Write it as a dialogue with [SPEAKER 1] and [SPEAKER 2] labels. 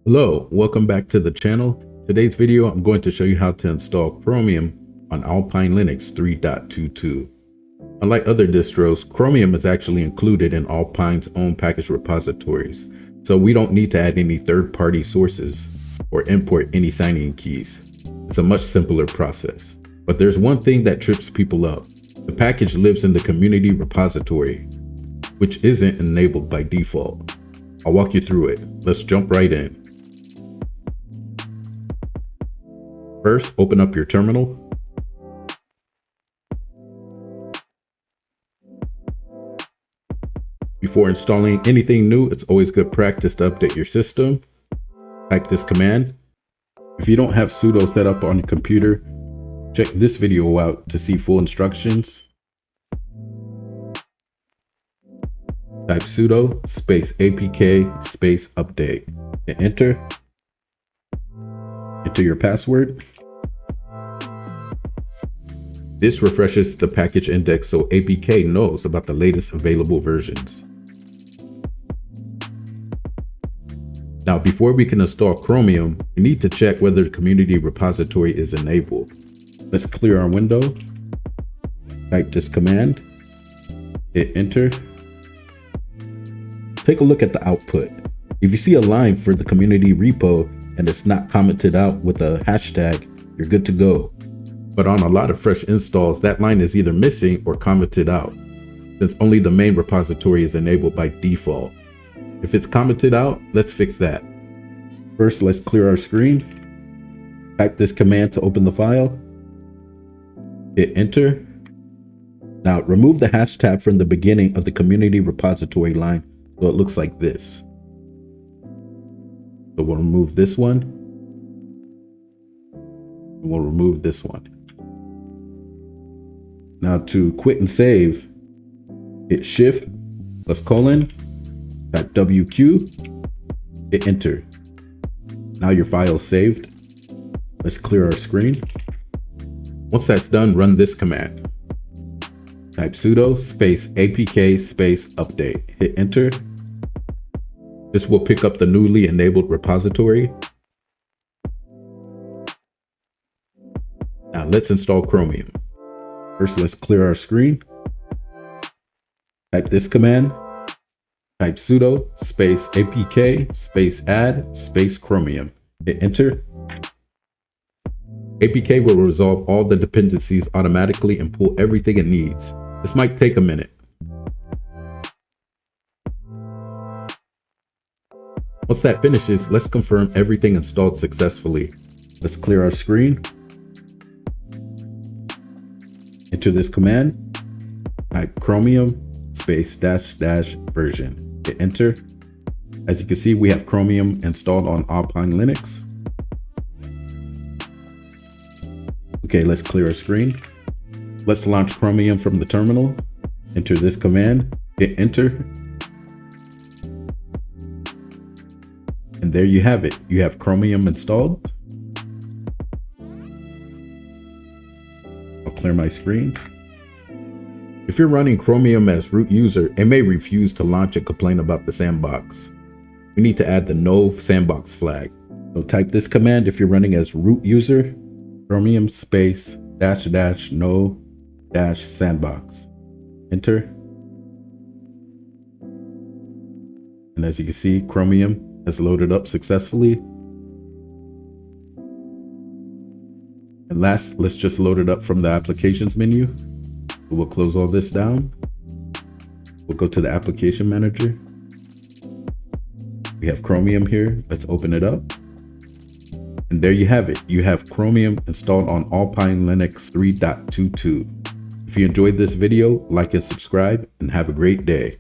[SPEAKER 1] Hello, welcome back to the channel. Today's video, I'm going to show you how to install Chromium on Alpine Linux 3.22. Unlike other distros, Chromium is actually included in Alpine's own package repositories, so we don't need to add any third-party sources or import any signing keys. It's a much simpler process. But there's one thing that trips people up. The package lives in the community repository, which isn't enabled by default. I'll walk you through it. Let's jump right in. First, open up your terminal. Before installing anything new, it's always good practice to update your system. Type this command. If you don't have sudo set up on your computer, check this video out to see full instructions. Type sudo space apk space update and enter. Enter your password. This refreshes the package index so APK knows about the latest available versions. Now, before we can install Chromium, we need to check whether the community repository is enabled. Let's clear our window. Type this command. Hit enter. Take a look at the output. If you see a line for the community repo and it's not commented out with a hashtag, you're good to go. But on a lot of fresh installs, that line is either missing or commented out, since only the main repository is enabled by default. If it's commented out, let's fix that. First, let's clear our screen. Type this command to open the file. Hit enter. Now remove the hashtag from the beginning of the community repository line so it looks like this. So we'll remove this one. And we'll remove this one. Now to quit and save, hit shift +:, type WQ, hit enter. Now your file is saved. Let's clear our screen. Once that's done, run this command. Type sudo space apk space update, hit enter. This will pick up the newly enabled repository. Now let's install Chromium. First, let's clear our screen. Type this command. Type sudo space apk space add space Chromium. Hit enter. APK will resolve all the dependencies automatically and pull everything it needs. This might take a minute. Once that finishes, let's confirm everything installed successfully. Let's clear our screen. Enter this command. Type Chromium space -- version. Hit enter. As you can see, we have Chromium installed on Alpine Linux. Okay, let's clear our screen. Let's launch Chromium from the terminal. Enter this command. Hit enter. And there you have it. You have Chromium installed. I'll clear my screen. If you're running Chromium as root user, it may refuse to launch and complain about the sandbox. We need to add the no sandbox flag. So type this command if you're running as root user, Chromium space -- no - sandbox. Enter. And as you can see, Chromium has loaded up successfully. And last, let's just load it up from the applications menu. We'll close all this down. We'll go to the application manager. We have Chromium here. Let's open it up. And there you have it. You have Chromium installed on Alpine Linux 3.22. If you enjoyed this video, like and subscribe, and have a great day.